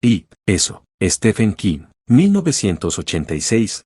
Y, eso, Stephen King, 1986.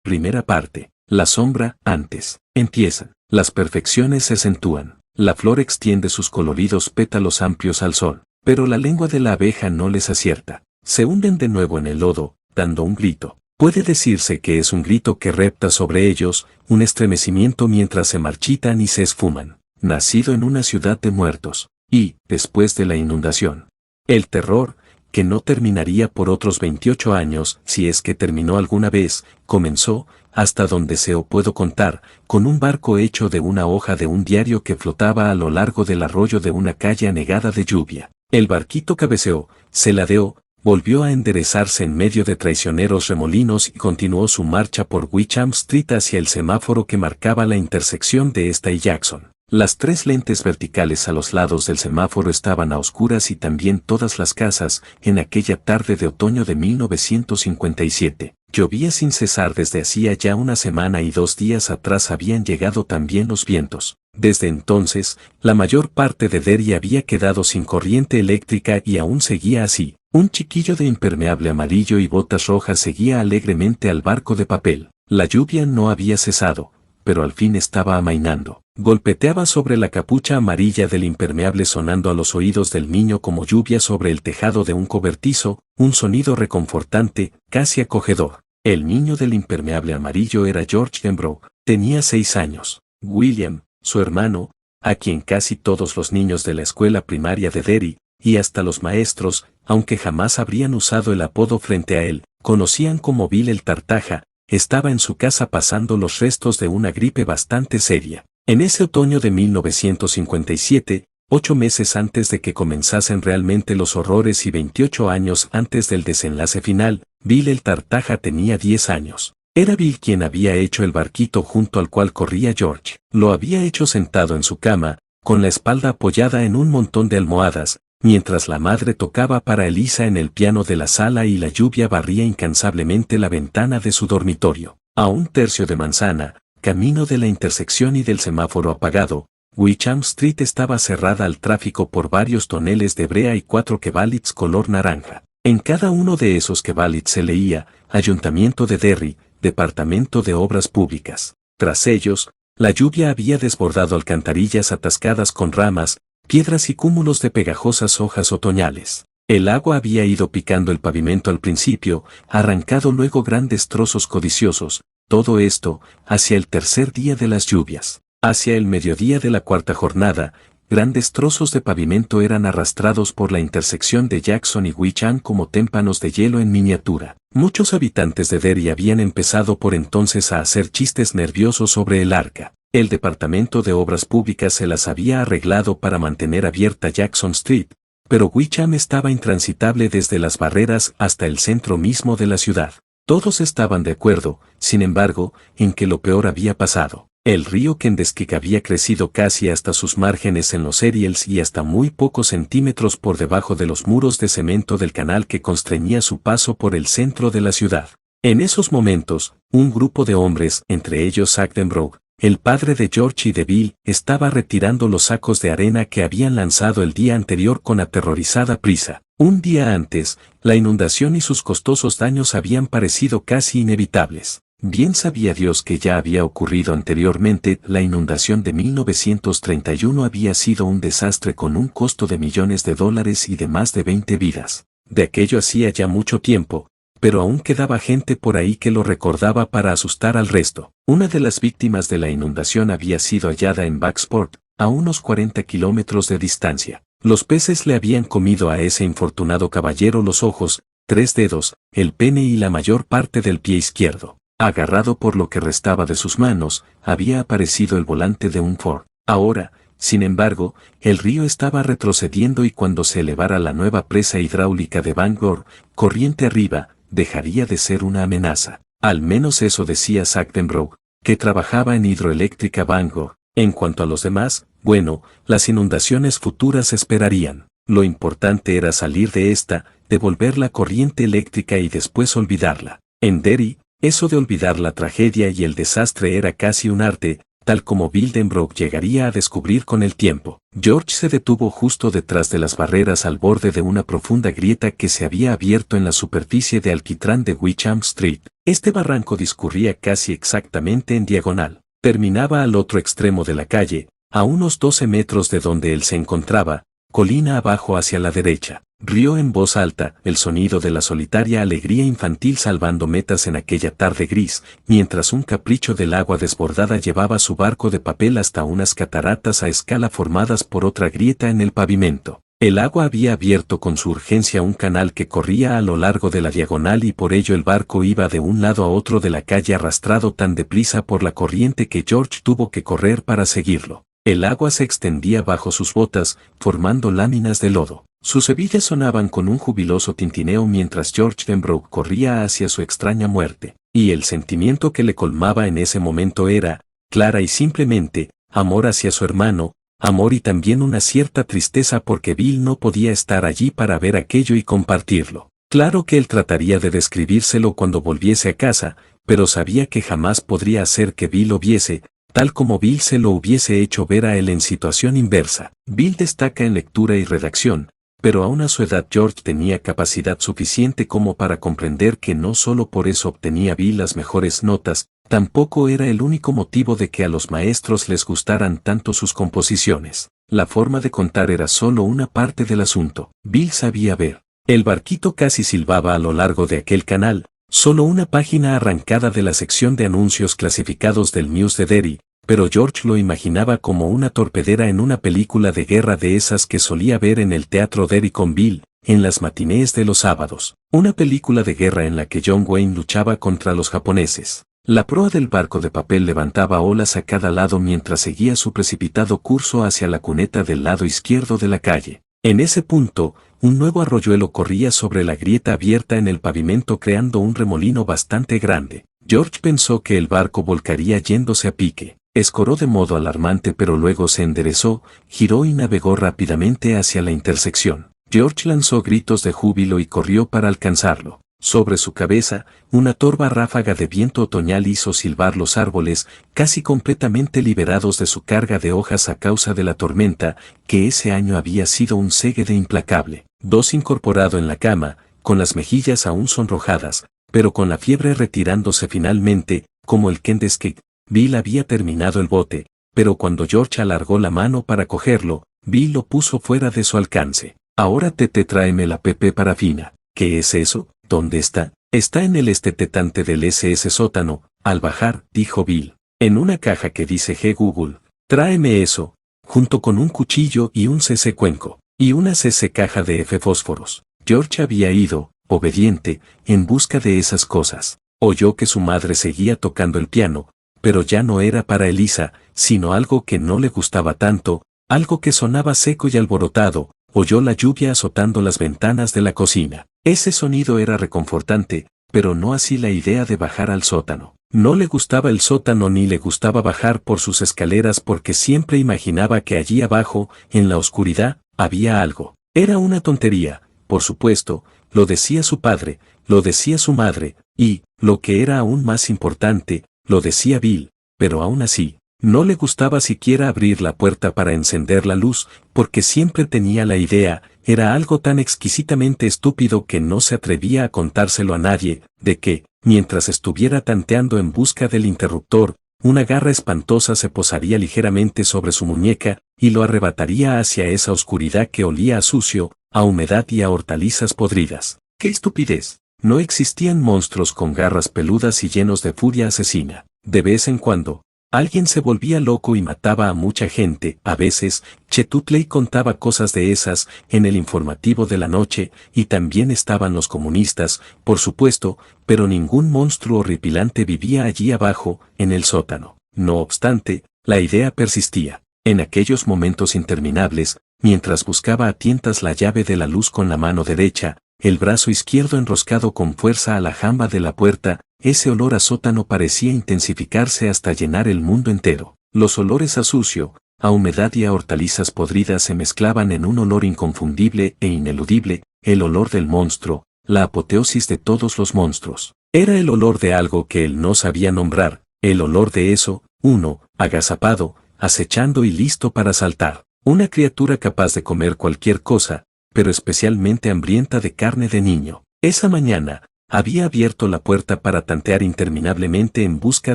Primera parte. La sombra, antes. Empiezan. Las perfecciones se acentúan. La flor extiende sus coloridos pétalos amplios al sol, pero la lengua de la abeja no les acierta. Se hunden de nuevo en el lodo, dando un grito. Puede decirse que es un grito que repta sobre ellos, un estremecimiento mientras se marchitan y se esfuman. Nacido en una ciudad de muertos. Y, después de la inundación. El terror, que no terminaría por otros 28 años, si es que terminó alguna vez, comenzó, hasta donde puedo contar, con un barco hecho de una hoja de un diario que flotaba a lo largo del arroyo de una calle anegada de lluvia. El barquito cabeceó, se ladeó, volvió a enderezarse en medio de traicioneros remolinos y continuó su marcha por Wickham Street hacia el semáforo que marcaba la intersección de esta y Jackson. Las tres lentes verticales a los lados del semáforo estaban a oscuras y también todas las casas, en aquella tarde de otoño de 1957. Llovía sin cesar desde hacía ya una semana y 2 días atrás habían llegado también los vientos. Desde entonces, la mayor parte de Derry había quedado sin corriente eléctrica y aún seguía así. Un chiquillo de impermeable amarillo y botas rojas seguía alegremente al barco de papel. La lluvia no había cesado, pero al fin estaba amainando. Golpeteaba sobre la capucha amarilla del impermeable sonando a los oídos del niño como lluvia sobre el tejado de un cobertizo, un sonido reconfortante, casi acogedor. El niño del impermeable amarillo era George Denbrough, tenía 6 años. William, su hermano, a quien casi todos los niños de la escuela primaria de Derry, y hasta los maestros, aunque jamás habrían usado el apodo frente a él, conocían como Bill el Tartaja, estaba en su casa pasando los restos de una gripe bastante seria. En ese otoño de 1957, 8 meses antes de que comenzasen realmente los horrores y 28 años antes del desenlace final, Bill el Tartaja tenía 10 años. Era Bill quien había hecho el barquito junto al cual corría George. Lo había hecho sentado en su cama, con la espalda apoyada en un montón de almohadas, mientras la madre tocaba para Elisa en el piano de la sala y la lluvia barría incansablemente la ventana de su dormitorio. A 1/3 de manzana, camino de la intersección y del semáforo apagado, Wickham Street estaba cerrada al tráfico por varios toneles de brea y 4 kebalids color naranja. En cada uno de esos kebalids se leía, Ayuntamiento de Derry, Departamento de Obras Públicas. Tras ellos, la lluvia había desbordado alcantarillas atascadas con ramas, piedras y cúmulos de pegajosas hojas otoñales. El agua había ido picando el pavimento al principio, arrancado luego grandes trozos codiciosos, todo esto, hacia el tercer día de las lluvias. Hacia el mediodía de la 4ª jornada, grandes trozos de pavimento eran arrastrados por la intersección de Jackson y Wickham como témpanos de hielo en miniatura. Muchos habitantes de Derry habían empezado por entonces a hacer chistes nerviosos sobre el arca. El Departamento de Obras Públicas se las había arreglado para mantener abierta Jackson Street, pero Wickham estaba intransitable desde las barreras hasta el centro mismo de la ciudad. Todos estaban de acuerdo, sin embargo, en que lo peor había pasado. El río Kenduskeag había crecido casi hasta sus márgenes en los Eriels y hasta muy pocos centímetros por debajo de los muros de cemento del canal que constreñía su paso por el centro de la ciudad. En esos momentos, un grupo de hombres, entre ellos Zach Denbrough, el padre de George y de Bill, estaba retirando los sacos de arena que habían lanzado el día anterior con aterrorizada prisa. Un día antes, la inundación y sus costosos daños habían parecido casi inevitables. Bien sabía Dios que ya había ocurrido anteriormente. La inundación de 1931 había sido un desastre con un costo de millones de dólares y de más de 20 vidas. De aquello hacía ya mucho tiempo, pero aún quedaba gente por ahí que lo recordaba para asustar al resto. Una de las víctimas de la inundación había sido hallada en Bucksport, a unos 40 kilómetros de distancia. Los peces le habían comido a ese infortunado caballero los ojos, 3 dedos, el pene y la mayor parte del pie izquierdo. Agarrado por lo que restaba de sus manos, había aparecido el volante de un Ford. Ahora, sin embargo, el río estaba retrocediendo y cuando se elevara la nueva presa hidráulica de Bangor, corriente arriba, dejaría de ser una amenaza. Al menos eso decía Zach Denbrough, que trabajaba en Hidroeléctrica Bangor. En cuanto a los demás, bueno, las inundaciones futuras esperarían. Lo importante era salir de esta, devolver la corriente eléctrica y después olvidarla. En Derry, eso de olvidar la tragedia y el desastre era casi un arte, tal como Bill Denbrough llegaría a descubrir con el tiempo. George se detuvo justo detrás de las barreras al borde de una profunda grieta que se había abierto en la superficie de alquitrán de Wickham Street. Este barranco discurría casi exactamente en diagonal. Terminaba al otro extremo de la calle, a unos 12 metros de donde él se encontraba, colina abajo hacia la derecha. Rió en voz alta, el sonido de la solitaria alegría infantil salvando metas en aquella tarde gris, mientras un capricho del agua desbordada llevaba su barco de papel hasta unas cataratas a escala formadas por otra grieta en el pavimento. El agua había abierto con su urgencia un canal que corría a lo largo de la diagonal y por ello el barco iba de un lado a otro de la calle arrastrado tan deprisa por la corriente que George tuvo que correr para seguirlo. El agua se extendía bajo sus botas, formando láminas de lodo. Sus hebillas sonaban con un jubiloso tintineo mientras George Denbrough corría hacia su extraña muerte, y el sentimiento que le colmaba en ese momento era, clara y simplemente, amor hacia su hermano, amor y también una cierta tristeza porque Bill no podía estar allí para ver aquello y compartirlo. Claro que él trataría de describírselo cuando volviese a casa, pero sabía que jamás podría hacer que Bill lo viese, tal como Bill se lo hubiese hecho ver a él en situación inversa. Bill destaca en lectura y redacción, pero aún a su edad George tenía capacidad suficiente como para comprender que no solo por eso obtenía Bill las mejores notas, tampoco era el único motivo de que a los maestros les gustaran tanto sus composiciones. La forma de contar era solo una parte del asunto. Bill sabía ver. El barquito casi silbaba a lo largo de aquel canal, solo una página arrancada de la sección de anuncios clasificados del News de Derry, pero George lo imaginaba como una torpedera en una película de guerra de esas que solía ver en el Teatro Derry con Bill, en las matinés de los sábados. Una película de guerra en la que John Wayne luchaba contra los japoneses. La proa del barco de papel levantaba olas a cada lado mientras seguía su precipitado curso hacia la cuneta del lado izquierdo de la calle. En ese punto, un nuevo arroyuelo corría sobre la grieta abierta en el pavimento creando un remolino bastante grande. George pensó que el barco volcaría yéndose a pique. Escoró de modo alarmante pero luego se enderezó, giró y navegó rápidamente hacia la intersección. George lanzó gritos de júbilo y corrió para alcanzarlo. Sobre su cabeza, una torva ráfaga de viento otoñal hizo silbar los árboles, casi completamente liberados de su carga de hojas a causa de la tormenta, que ese año había sido un séguede implacable. Dos incorporado en la cama, con las mejillas aún sonrojadas, pero con la fiebre retirándose finalmente, como el Kendesque, Bill había terminado el bote, pero cuando George alargó la mano para cogerlo, Bill lo puso fuera de su alcance. Ahora tráeme la PP parafina. ¿Qué es eso? ¿Dónde está? Está en el tetante del SS sótano, al bajar, dijo Bill. En una caja que dice G Google. Tráeme eso, junto con un cuchillo y un CC cuenco, y una CC caja de F fósforos. George había ido, obediente, en busca de esas cosas. Oyó que su madre seguía tocando el piano, pero ya no era para Elisa, sino algo que no le gustaba tanto, algo que sonaba seco y alborotado. Oyó la lluvia azotando las ventanas de la cocina. Ese sonido era reconfortante, pero no así la idea de bajar al sótano. No le gustaba el sótano ni le gustaba bajar por sus escaleras porque siempre imaginaba que allí abajo, en la oscuridad, había algo. Era una tontería, por supuesto, lo decía su padre, lo decía su madre, y, lo que era aún más importante, lo decía Bill, pero aún así, no le gustaba siquiera abrir la puerta para encender la luz, porque siempre tenía la idea, era algo tan exquisitamente estúpido que no se atrevía a contárselo a nadie, de que, mientras estuviera tanteando en busca del interruptor, una garra espantosa se posaría ligeramente sobre su muñeca, y lo arrebataría hacia esa oscuridad que olía a sucio, a humedad y a hortalizas podridas. ¡Qué estupidez! No existían monstruos con garras peludas y llenos de furia asesina. De vez en cuando, alguien se volvía loco y mataba a mucha gente. A veces, Chetutley contaba cosas de esas en el informativo de la noche, y también estaban los comunistas, por supuesto, pero ningún monstruo horripilante vivía allí abajo, en el sótano. No obstante, la idea persistía. En aquellos momentos interminables, mientras buscaba a tientas la llave de la luz con la mano derecha, el brazo izquierdo enroscado con fuerza a la jamba de la puerta, ese olor a sótano parecía intensificarse hasta llenar el mundo entero. Los olores a sucio, a humedad y a hortalizas podridas se mezclaban en un olor inconfundible e ineludible, el olor del monstruo, la apoteosis de todos los monstruos. Era el olor de algo que él no sabía nombrar, el olor de eso, uno, agazapado, acechando y listo para saltar. Una criatura capaz de comer cualquier cosa, pero especialmente hambrienta de carne de niño. Esa mañana, había abierto la puerta para tantear interminablemente en busca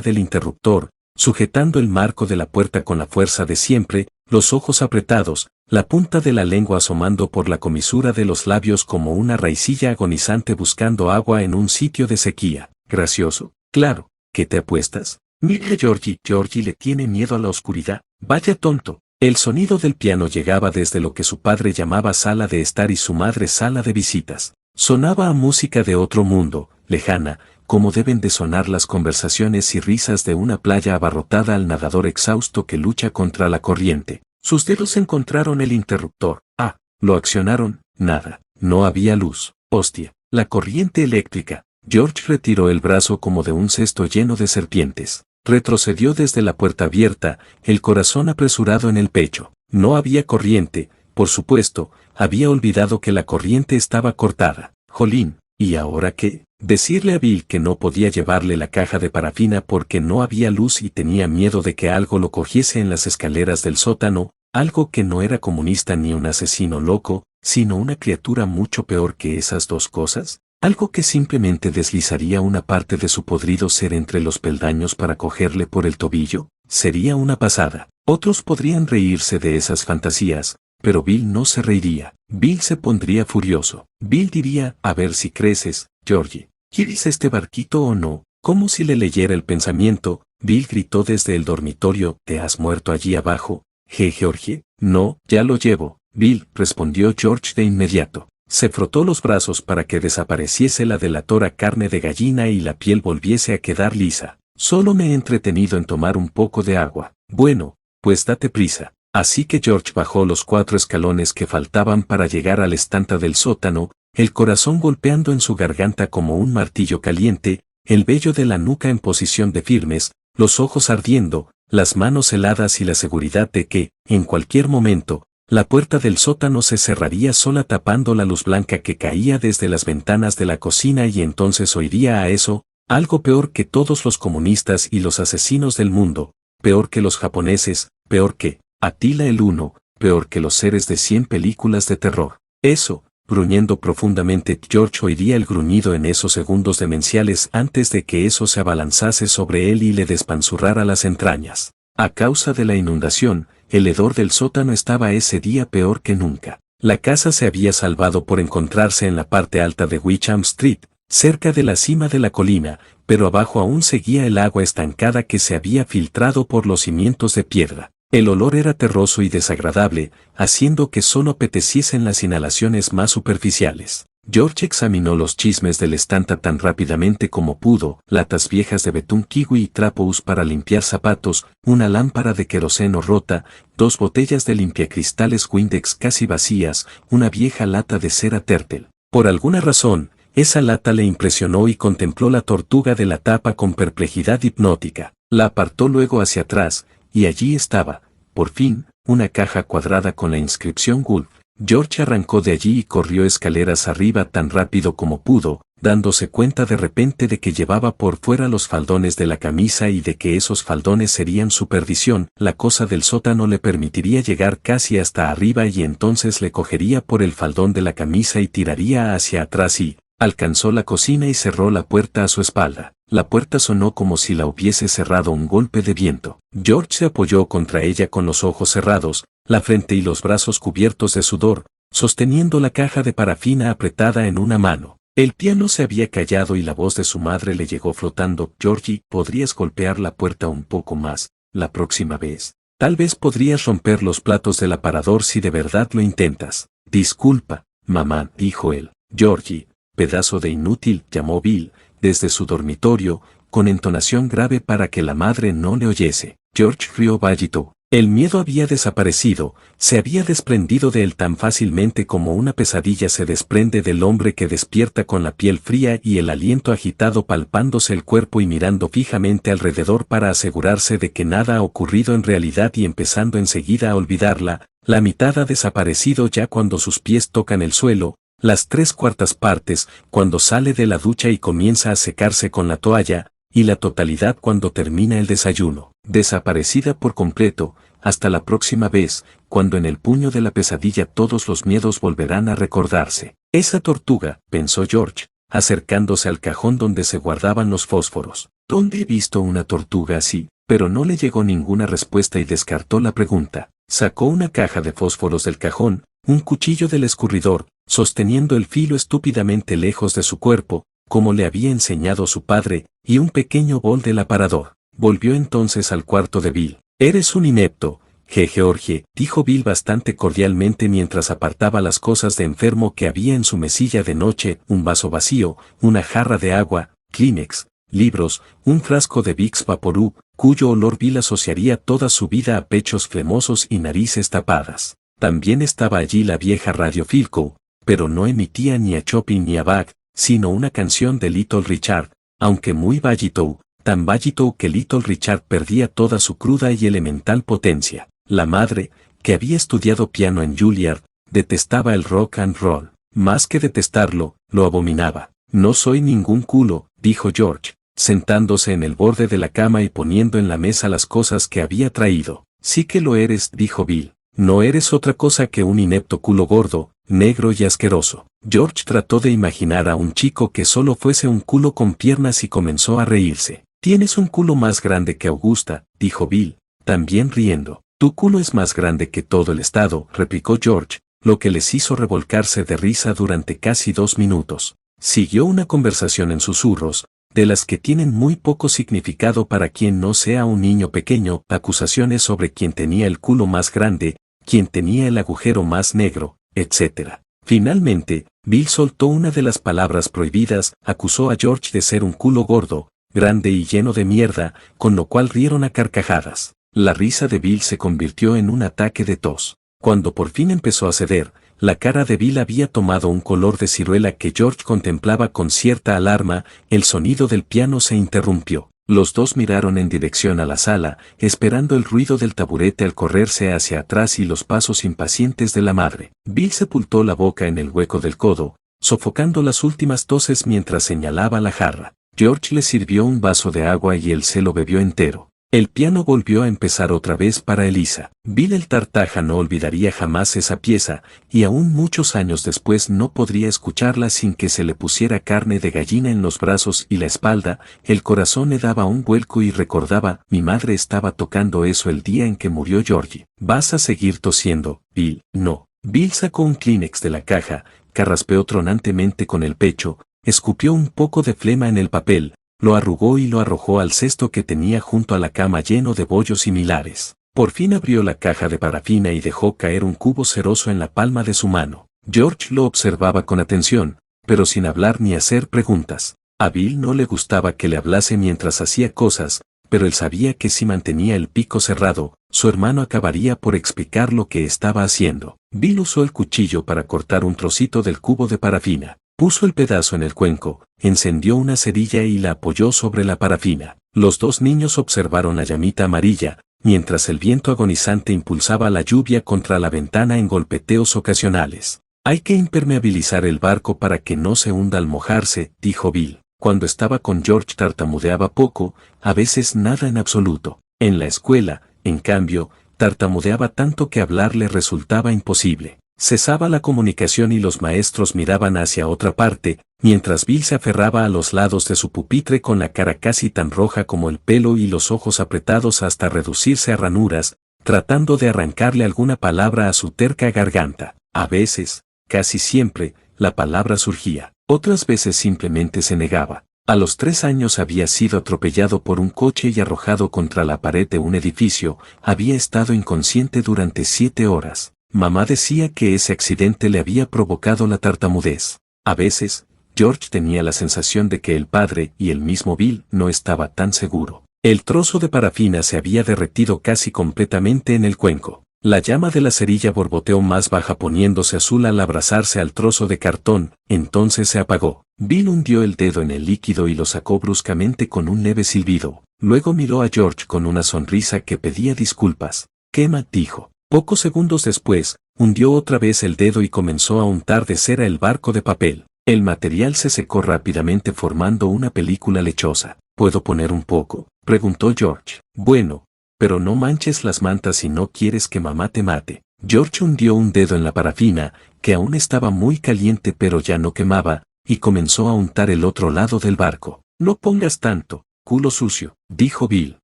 del interruptor, sujetando el marco de la puerta con la fuerza de siempre, los ojos apretados, la punta de la lengua asomando por la comisura de los labios como una raicilla agonizante buscando agua en un sitio de sequía. Gracioso, claro, ¿qué te apuestas? Mira Georgie, Georgie le tiene miedo a la oscuridad, vaya tonto. El sonido del piano llegaba desde lo que su padre llamaba sala de estar y su madre sala de visitas. Sonaba a música de otro mundo, lejana, como deben de sonar las conversaciones y risas de una playa abarrotada al nadador exhausto que lucha contra la corriente. Sus dedos encontraron el interruptor. Ah, lo accionaron, nada, no había luz. Hostia, la corriente eléctrica. George retiró el brazo como de un cesto lleno de serpientes. Retrocedió desde la puerta abierta, el corazón apresurado en el pecho. No había corriente, por supuesto, había olvidado que la corriente estaba cortada. Jolín, ¿y ahora qué? Decirle a Bill que no podía llevarle la caja de parafina porque no había luz y tenía miedo de que algo lo cogiese en las escaleras del sótano, algo que no era comunista ni un asesino loco, sino una criatura mucho peor que esas dos cosas. Algo que simplemente deslizaría una parte de su podrido ser entre los peldaños para cogerle por el tobillo, sería una pasada. Otros podrían reírse de esas fantasías, pero Bill no se reiría. Bill se pondría furioso. Bill diría, a ver si creces, Georgie. ¿Quieres este barquito o no? Como si le leyera el pensamiento, Bill gritó desde el dormitorio, ¿te has muerto allí abajo? Georgie. No, ya lo llevo. Bill, respondió George de inmediato. Se frotó los brazos para que desapareciese la delatora carne de gallina y la piel volviese a quedar lisa. Solo me he entretenido en tomar un poco de agua. Bueno, pues date prisa. Así que George bajó los 4 escalones que faltaban para llegar al estante del sótano, el corazón golpeando en su garganta como un martillo caliente, el vello de la nuca en posición de firmes, los ojos ardiendo, las manos heladas y la seguridad de que, en cualquier momento, la puerta del sótano se cerraría sola tapando la luz blanca que caía desde las ventanas de la cocina y entonces oiría a eso, algo peor que todos los comunistas y los asesinos del mundo, peor que los japoneses, peor que Attila el Uno, peor que los seres de 100 películas de terror. Eso, gruñendo profundamente, George oiría el gruñido en esos segundos demenciales antes de que eso se abalanzase sobre él y le despanzurrara las entrañas. A causa de la inundación, el hedor del sótano estaba ese día peor que nunca. La casa se había salvado por encontrarse en la parte alta de Wickham Street, cerca de la cima de la colina, pero abajo aún seguía el agua estancada que se había filtrado por los cimientos de piedra. El olor era terroso y desagradable, haciendo que solo apeteciesen las inhalaciones más superficiales. George examinó los chismes del estante tan rápidamente como pudo, latas viejas de betún kiwi y trapos para limpiar zapatos, una lámpara de queroseno rota, 2 botellas de limpiacristales Windex casi vacías, una vieja lata de cera Turtle. Por alguna razón, esa lata le impresionó y contempló la tortuga de la tapa con perplejidad hipnótica. La apartó luego hacia atrás, y allí estaba, por fin, una caja cuadrada con la inscripción Gulf. George arrancó de allí y corrió escaleras arriba tan rápido como pudo, dándose cuenta de repente de que llevaba por fuera los faldones de la camisa y de que esos faldones serían su perdición. La cosa del sótano le permitiría llegar casi hasta arriba y entonces le cogería por el faldón de la camisa y tiraría hacia atrás y alcanzó la cocina y cerró la puerta a su espalda. La puerta sonó como si la hubiese cerrado un golpe de viento. George se apoyó contra ella con los ojos cerrados, la frente y los brazos cubiertos de sudor, sosteniendo la caja de parafina apretada en una mano. El piano se había callado y la voz de su madre le llegó flotando. Georgie, ¿podrías golpear la puerta un poco más, la próxima vez? Tal vez podrías romper los platos del aparador si de verdad lo intentas. Disculpa, mamá, dijo él. Georgie, pedazo de inútil, llamó Bill, desde su dormitorio, con entonación grave para que la madre no le oyese. George rió bajito. El miedo había desaparecido, se había desprendido de él tan fácilmente como una pesadilla se desprende del hombre que despierta con la piel fría y el aliento agitado palpándose el cuerpo y mirando fijamente alrededor para asegurarse de que nada ha ocurrido en realidad y empezando enseguida a olvidarla. La mitad ha desaparecido ya cuando sus pies tocan el suelo, las 3/4 partes, cuando sale de la ducha y comienza a secarse con la toalla, y la totalidad cuando termina el desayuno, desaparecida por completo, hasta la próxima vez, cuando en el puño de la pesadilla todos los miedos volverán a recordarse. Esa tortuga, pensó George, acercándose al cajón donde se guardaban los fósforos. ¿Dónde he visto una tortuga así? Pero no le llegó ninguna respuesta y descartó la pregunta. Sacó una caja de fósforos del cajón, un cuchillo del escurridor, sosteniendo el filo estúpidamente lejos de su cuerpo, como le había enseñado su padre, y un pequeño bol del aparador. Volvió entonces al cuarto de Bill. «Eres un inepto, George», dijo Bill bastante cordialmente mientras apartaba las cosas de enfermo que había en su mesilla de noche, un vaso vacío, una jarra de agua, Kleenex, libros, un frasco de Vicks Vaporub, cuyo olor Bill asociaría toda su vida a pechos cremosos y narices tapadas. También estaba allí la vieja radio Philco, pero no emitía ni a Chopin ni a Bach, sino una canción de Little Richard, aunque muy bajito, tan bajito que Little Richard perdía toda su cruda y elemental potencia. La madre, que había estudiado piano en Juilliard, detestaba el rock and roll. Más que detestarlo, lo abominaba. «No soy ningún culo», dijo George, sentándose en el borde de la cama y poniendo en la mesa las cosas que había traído. «Sí que lo eres», dijo Bill. «No eres otra cosa que un inepto culo gordo, negro y asqueroso». George trató de imaginar a un chico que solo fuese un culo con piernas y comenzó a reírse. «Tienes un culo más grande que Augusta», dijo Bill, también riendo. «Tu culo es más grande que todo el estado», replicó George, lo que les hizo revolcarse de risa durante casi 2 minutos. Siguió una conversación en susurros, de las que tienen muy poco significado para quien no sea un niño pequeño, acusaciones sobre quién tenía el culo más grande, quién tenía el agujero más negro, etc. Finalmente, Bill soltó una de las palabras prohibidas, acusó a George de ser un culo gordo, grande y lleno de mierda, con lo cual rieron a carcajadas. La risa de Bill se convirtió en un ataque de tos. Cuando por fin empezó a ceder, la cara de Bill había tomado un color de ciruela que George contemplaba con cierta alarma. El sonido del piano se interrumpió. Los dos miraron en dirección a la sala, esperando el ruido del taburete al correrse hacia atrás y los pasos impacientes de la madre. Bill sepultó la boca en el hueco del codo, sofocando las últimas toses mientras señalaba la jarra. George le sirvió un vaso de agua y él se lo bebió entero. El piano volvió a empezar otra vez para Elisa. Bill el Tartaja no olvidaría jamás esa pieza, y aún muchos años después no podría escucharla sin que se le pusiera carne de gallina en los brazos y la espalda. El corazón le daba un vuelco y recordaba, mi madre estaba tocando eso el día en que murió Georgie. ¿Vas a seguir tosiendo, Bill? No. Bill sacó un Kleenex de la caja, carraspeó tronantemente con el pecho, escupió un poco de flema en el papel, lo arrugó y lo arrojó al cesto que tenía junto a la cama lleno de bollos similares. Por fin abrió la caja de parafina y dejó caer un cubo ceroso en la palma de su mano. George lo observaba con atención, pero sin hablar ni hacer preguntas. A Bill no le gustaba que le hablase mientras hacía cosas, pero él sabía que si mantenía el pico cerrado, su hermano acabaría por explicar lo que estaba haciendo. Bill usó el cuchillo para cortar un trocito del cubo de parafina. Puso el pedazo en el cuenco, encendió una cerilla y la apoyó sobre la parafina. Los dos niños observaron la llamita amarilla, mientras el viento agonizante impulsaba la lluvia contra la ventana en golpeteos ocasionales. «Hay que impermeabilizar el barco para que no se hunda al mojarse», dijo Bill. Cuando estaba con George tartamudeaba poco, a veces nada en absoluto. En la escuela, en cambio, tartamudeaba tanto que hablar le resultaba imposible. Cesaba la comunicación y los maestros miraban hacia otra parte, mientras Bill se aferraba a los lados de su pupitre con la cara casi tan roja como el pelo y los ojos apretados hasta reducirse a ranuras, tratando de arrancarle alguna palabra a su terca garganta. A veces, casi siempre, la palabra surgía. Otras veces simplemente se negaba. A los 3 años había sido atropellado por un coche y arrojado contra la pared de un edificio. Había estado inconsciente durante 7 horas. Mamá decía que ese accidente le había provocado la tartamudez. A veces, George tenía la sensación de que el padre y el mismo Bill no estaba tan seguro. El trozo de parafina se había derretido casi completamente en el cuenco. La llama de la cerilla borboteó más baja poniéndose azul al abrazarse al trozo de cartón, entonces se apagó. Bill hundió el dedo en el líquido y lo sacó bruscamente con un leve silbido. Luego miró a George con una sonrisa que pedía disculpas. «Quema», dijo. Pocos segundos después, hundió otra vez el dedo y comenzó a untar de cera el barco de papel. El material se secó rápidamente formando una película lechosa. ¿puedo poner un poco?, preguntó George. Bueno, pero no manches las mantas si no quieres que mamá te mate. George hundió un dedo en la parafina, que aún estaba muy caliente pero ya no quemaba, y comenzó a untar el otro lado del barco. No pongas tanto, culo sucio, dijo Bill.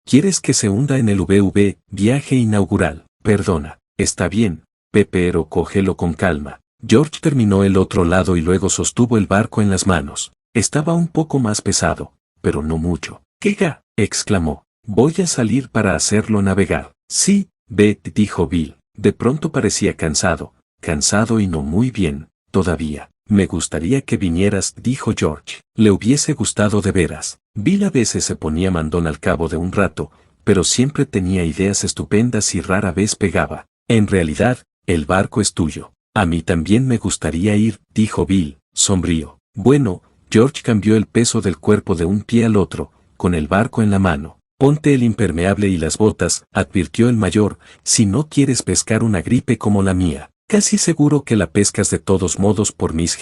¿Quieres que se hunda en el viaje inaugural? Perdona, está bien, pero cógelo con calma. George terminó el otro lado y luego sostuvo el barco en las manos. Estaba un poco más pesado, pero no mucho. «¿Qué?» exclamó. «Voy a salir para hacerlo navegar». «Sí, ve», dijo Bill. De pronto parecía cansado y no muy bien, todavía. «Me gustaría que vinieras», dijo George. Le hubiese gustado de veras. Bill a veces se ponía mandón al cabo de un rato, pero siempre tenía ideas estupendas y rara vez pegaba. «En realidad, el barco es tuyo». «A mí también me gustaría ir», dijo Bill, sombrío. Bueno, George cambió el peso del cuerpo de un pie al otro, con el barco en la mano. «Ponte el impermeable y las botas», advirtió el mayor, «si no quieres pescar una gripe como la mía. Casi seguro que la pescas de todos modos por mis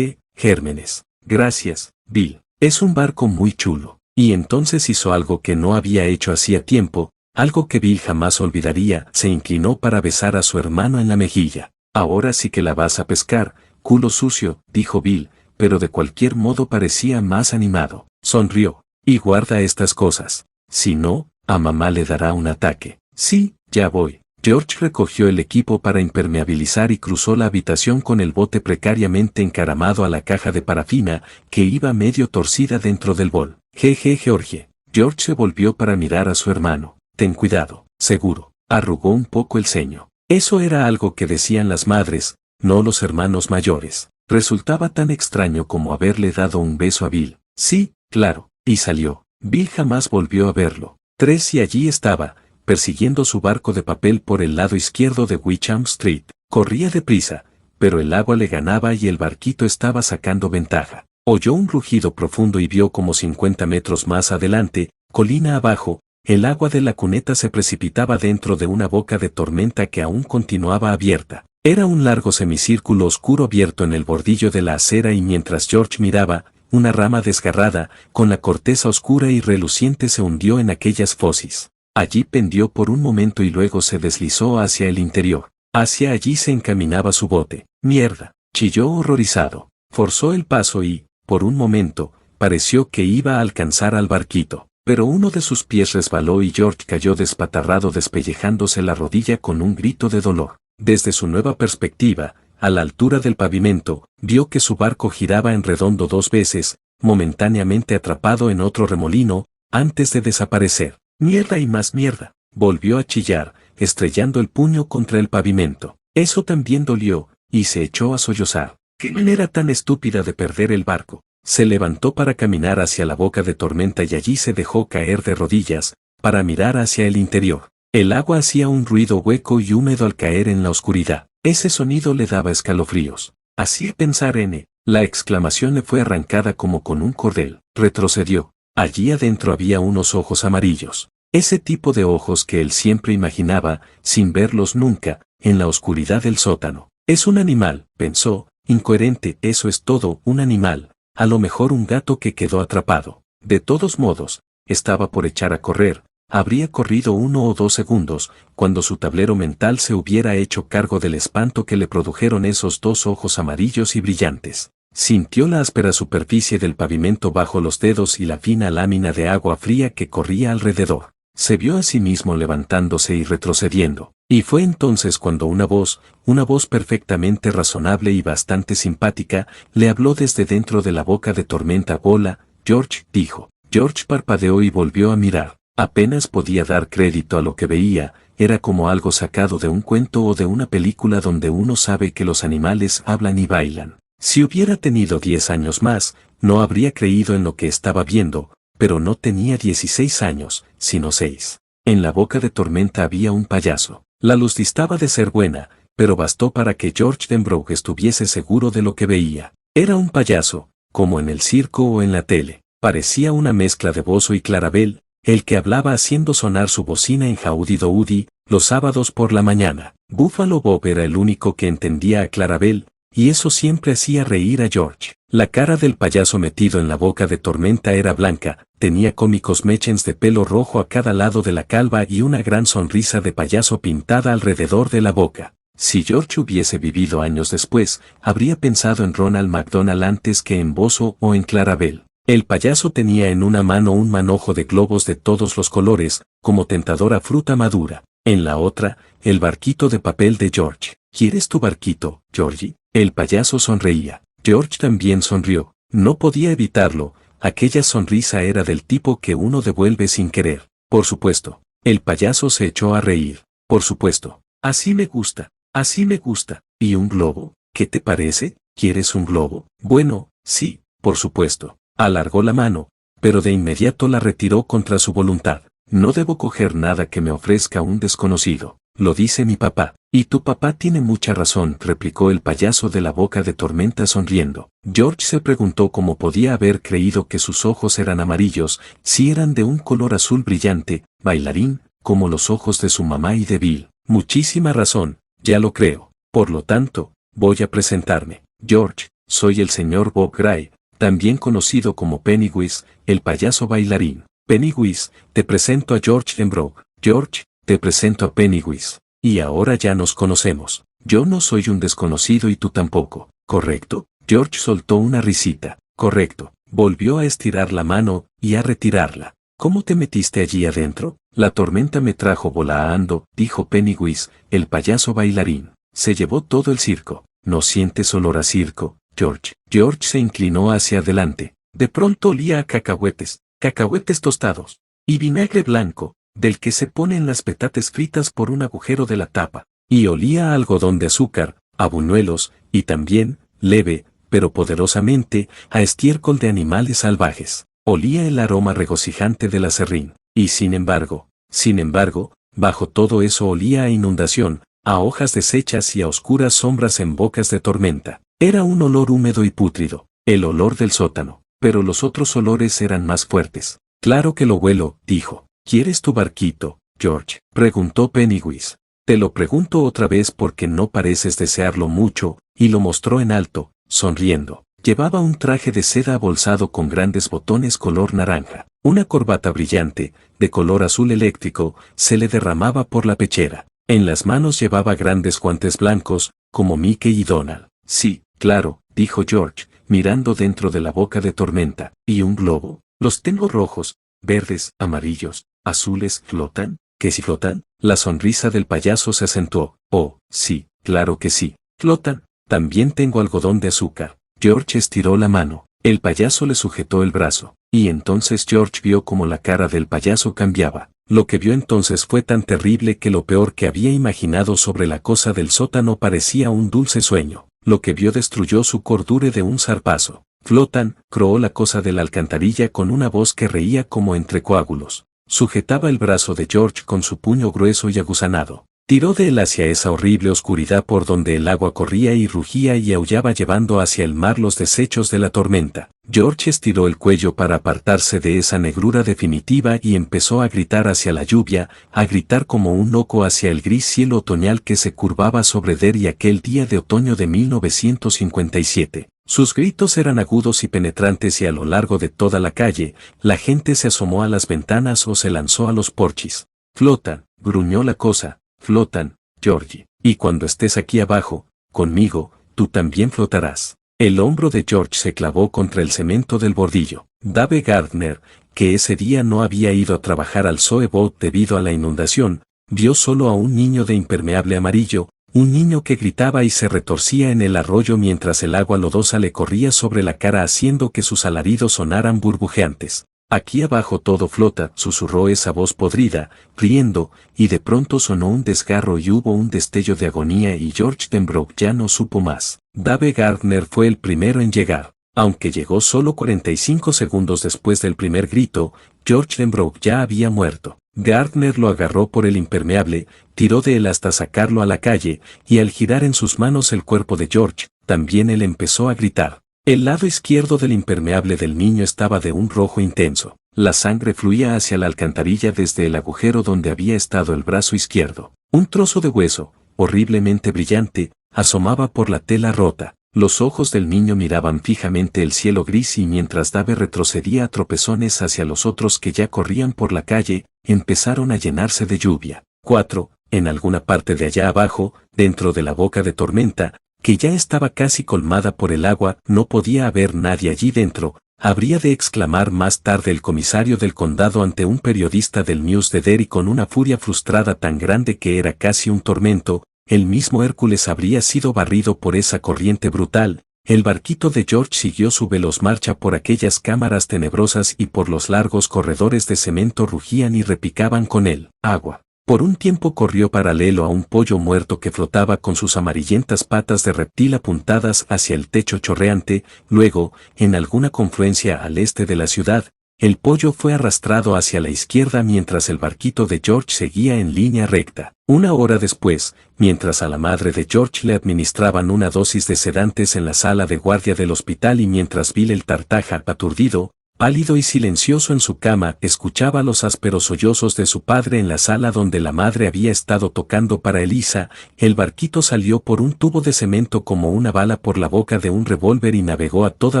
gérmenes». «Gracias, Bill. Es un barco muy chulo». Y entonces hizo algo que no había hecho hacía tiempo, algo que Bill jamás olvidaría. Se inclinó para besar a su hermano en la mejilla. «Ahora sí que la vas a pescar, culo sucio», dijo Bill, pero de cualquier modo parecía más animado. Sonrió. «Y guarda estas cosas. Si no, a mamá le dará un ataque». «Sí, ya voy». George recogió el equipo para impermeabilizar y cruzó la habitación con el bote precariamente encaramado a la caja de parafina, que iba medio torcida dentro del bol. George. George se volvió para mirar a su hermano. «Ten cuidado, seguro». Arrugó un poco el ceño. Eso era algo que decían las madres, no los hermanos mayores. Resultaba tan extraño como haberle dado un beso a Bill. «Sí, claro», y salió. Bill jamás volvió a verlo. 3 y allí estaba, persiguiendo su barco de papel por el lado izquierdo de Wickham Street. Corría deprisa, pero el agua le ganaba y el barquito estaba sacando ventaja. Oyó un rugido profundo y vio como 50 metros más adelante, colina abajo, el agua de la cuneta se precipitaba dentro de una boca de tormenta que aún continuaba abierta. Era un largo semicírculo oscuro abierto en el bordillo de la acera y mientras George miraba, una rama desgarrada, con la corteza oscura y reluciente se hundió en aquellas fosis. Allí pendió por un momento y luego se deslizó hacia el interior. Hacia allí se encaminaba su bote. «Mierda», chilló horrorizado. Forzó el paso y, por un momento, pareció que iba a alcanzar al barquito. Pero uno de sus pies resbaló y George cayó despatarrado despellejándose la rodilla con un grito de dolor. Desde su nueva perspectiva, a la altura del pavimento, vio que su barco giraba en redondo 2 veces, momentáneamente atrapado en otro remolino, antes de desaparecer. «Mierda y más mierda», volvió a chillar, estrellando el puño contra el pavimento. Eso también dolió, y se echó a sollozar. «¿Qué manera tan estúpida de perder el barco?». Se levantó para caminar hacia la boca de tormenta y allí se dejó caer de rodillas, para mirar hacia el interior. El agua hacía un ruido hueco y húmedo al caer en la oscuridad. Ese sonido le daba escalofríos. Hacía pensar en la exclamación le fue arrancada como con un cordel. Retrocedió. Allí adentro había unos ojos amarillos. Ese tipo de ojos que él siempre imaginaba, sin verlos nunca, en la oscuridad del sótano. «Es un animal», pensó, incoherente, «eso es todo, un animal. A lo mejor un gato que quedó atrapado». De todos modos, estaba por echar a correr. Habría corrido 1 o 2 segundos, cuando su tablero mental se hubiera hecho cargo del espanto que le produjeron esos 2 ojos amarillos y brillantes. Sintió la áspera superficie del pavimento bajo los dedos y la fina lámina de agua fría que corría alrededor. Se vio a sí mismo levantándose y retrocediendo. Y fue entonces cuando una voz perfectamente razonable y bastante simpática, le habló desde dentro de la boca de tormenta. «Hola, George», dijo. George parpadeó y volvió a mirar. Apenas podía dar crédito a lo que veía, era como algo sacado de un cuento o de una película donde uno sabe que los animales hablan y bailan. Si hubiera tenido 10 años más, no habría creído en lo que estaba viendo, pero no tenía 16 años, sino 6. En la boca de tormenta había un payaso. La luz distaba de ser buena, pero bastó para que George Denbrough estuviese seguro de lo que veía. Era un payaso, como en el circo o en la tele. Parecía una mezcla de Bozo y Clarabel, el que hablaba haciendo sonar su bocina en Howdy Doody, los sábados por la mañana. Buffalo Bob era el único que entendía a Clarabel, y eso siempre hacía reír a George. La cara del payaso metido en la boca de Tormenta era blanca, tenía cómicos mechens de pelo rojo a cada lado de la calva y una gran sonrisa de payaso pintada alrededor de la boca. Si George hubiese vivido años después, habría pensado en Ronald McDonald antes que en Bozo o en Clarabel. El payaso tenía en una mano un manojo de globos de todos los colores, como tentadora fruta madura. En la otra, el barquito de papel de George. ¿Quieres tu barquito, Georgie? El payaso sonreía. George también sonrió. No podía evitarlo. Aquella sonrisa era del tipo que uno devuelve sin querer. Por supuesto. El payaso se echó a reír. Por supuesto. Así me gusta. Así me gusta. ¿Y un globo? ¿Qué te parece? ¿Quieres un globo? Bueno, sí, por supuesto. Alargó la mano, pero de inmediato la retiró contra su voluntad. No debo coger nada que me ofrezca un desconocido. Lo dice mi papá. Y tu papá tiene mucha razón, replicó el payaso de la boca de Tormenta sonriendo. George se preguntó cómo podía haber creído que sus ojos eran amarillos, si eran de un color azul brillante, bailarín, como los ojos de su mamá y de Bill. Muchísima razón, ya lo creo. Por lo tanto, voy a presentarme. George, soy el señor Bob Gray, también conocido como Pennywise, el payaso bailarín. Pennywise, te presento a George Denbrough. George, te presento a Pennywise. Y ahora ya nos conocemos. Yo no soy un desconocido y tú tampoco, ¿correcto? George soltó una risita. Correcto. Volvió a estirar la mano y a retirarla. ¿Cómo te metiste allí adentro? La tormenta me trajo volando, dijo Pennywise, el payaso bailarín. Se llevó todo el circo. ¿No sientes olor a circo, George? George se inclinó hacia adelante. De pronto olía a cacahuetes tostados, y vinagre blanco, del que se ponen las patatas fritas por un agujero de la tapa, y olía a algodón de azúcar, a buñuelos, y también, leve, pero poderosamente, a estiércol de animales salvajes. Olía el aroma regocijante del aserrín, y sin embargo, bajo todo eso olía a inundación, a hojas deshechas y a oscuras sombras en bocas de tormenta. Era un olor húmedo y pútrido, el olor del sótano, pero los otros olores eran más fuertes. Claro que lo huelo, dijo. ¿Quieres tu barquito, George? Preguntó Pennywise. Te lo pregunto otra vez porque no pareces desearlo mucho, y lo mostró en alto, sonriendo. Llevaba un traje de seda abolsado con grandes botones color naranja. Una corbata brillante, de color azul eléctrico, se le derramaba por la pechera. En las manos llevaba grandes guantes blancos, como Mickey y Donald. Sí, claro, dijo George, mirando dentro de la boca de Tormenta. ¿Y un globo? Los tengo rojos, verdes, amarillos, azules. ¿Flotan? ¿Qué si flotan? La sonrisa del payaso se acentuó. Oh, sí, claro que sí. Flotan. También tengo algodón de azúcar. George estiró la mano. El payaso le sujetó el brazo. Y entonces George vio cómo la cara del payaso cambiaba. Lo que vio entonces fue tan terrible que lo peor que había imaginado sobre la cosa del sótano parecía un dulce sueño. Lo que vio destruyó su cordura de un zarpazo. Flotan, croó la cosa de la alcantarilla con una voz que reía como entre coágulos. Sujetaba el brazo de George con su puño grueso y aguzanado. Tiró de él hacia esa horrible oscuridad por donde el agua corría y rugía y aullaba llevando hacia el mar los desechos de la tormenta. George estiró el cuello para apartarse de esa negrura definitiva y empezó a gritar hacia la lluvia, a gritar como un loco hacia el gris cielo otoñal que se curvaba sobre Derry aquel día de otoño de 1957. Sus gritos eran agudos y penetrantes y a lo largo de toda la calle, la gente se asomó a las ventanas o se lanzó a los porches. Flotan, gruñó la cosa. Flotan, Georgie. Y cuando estés aquí abajo, conmigo, tú también flotarás. El hombro de George se clavó contra el cemento del bordillo. Dave Gardner, que ese día no había ido a trabajar al Soe Boat debido a la inundación, vio solo a un niño de impermeable amarillo, un niño que gritaba y se retorcía en el arroyo mientras el agua lodosa le corría sobre la cara haciendo que sus alaridos sonaran burbujeantes. Aquí abajo todo flota, susurró esa voz podrida, riendo, y de pronto sonó un desgarro y hubo un destello de agonía y George Denbrough ya no supo más. Dave Gardner fue el primero en llegar. Aunque llegó solo 45 segundos después del primer grito, George Denbrough ya había muerto. Gardner lo agarró por el impermeable, tiró de él hasta sacarlo a la calle, y al girar en sus manos el cuerpo de George, también él empezó a gritar. El lado izquierdo del impermeable del niño estaba de un rojo intenso. La sangre fluía hacia la alcantarilla desde el agujero donde había estado el brazo izquierdo. Un trozo de hueso, horriblemente brillante, asomaba por la tela rota. Los ojos del niño miraban fijamente el cielo gris y mientras Dave retrocedía a tropezones hacia los otros que ya corrían por la calle, empezaron a llenarse de lluvia. 4. En alguna parte de allá abajo, dentro de la boca de tormenta, que ya estaba casi colmada por el agua, no podía haber nadie allí dentro, habría de exclamar más tarde el comisario del condado ante un periodista del News de Derry con una furia frustrada tan grande que era casi un tormento. El mismo Hércules habría sido barrido por esa corriente brutal. El barquito de George siguió su veloz marcha por aquellas cámaras tenebrosas y por los largos corredores de cemento rugían y repicaban con el agua. Por un tiempo corrió paralelo a un pollo muerto que flotaba con sus amarillentas patas de reptil apuntadas hacia el techo chorreante. Luego, en alguna confluencia al este de la ciudad, el pollo fue arrastrado hacia la izquierda mientras el barquito de George seguía en línea recta. Una hora después, mientras a la madre de George le administraban una dosis de sedantes en la sala de guardia del hospital y mientras Bill el tartaja, aturdido, pálido y silencioso en su cama, escuchaba los ásperos sollozos de su padre en la sala donde la madre había estado tocando para Elisa, el barquito salió por un tubo de cemento como una bala por la boca de un revólver y navegó a toda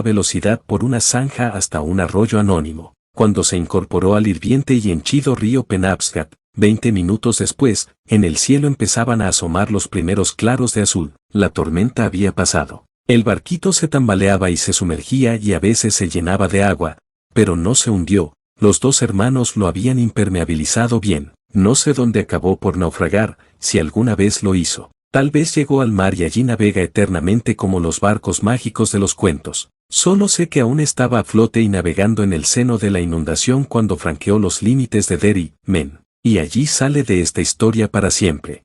velocidad por una zanja hasta un arroyo anónimo. Cuando se incorporó al hirviente y henchido río Penobscot, 20 minutos después, en el cielo empezaban a asomar los primeros claros de azul. La tormenta había pasado. El barquito se tambaleaba y se sumergía y a veces se llenaba de agua, pero no se hundió. Los dos hermanos lo habían impermeabilizado bien. No sé dónde acabó por naufragar, si alguna vez lo hizo. Tal vez llegó al mar y allí navega eternamente como los barcos mágicos de los cuentos. Solo sé que aún estaba a flote y navegando en el seno de la inundación cuando franqueó los límites de Derry, Men. Y allí sale de esta historia para siempre.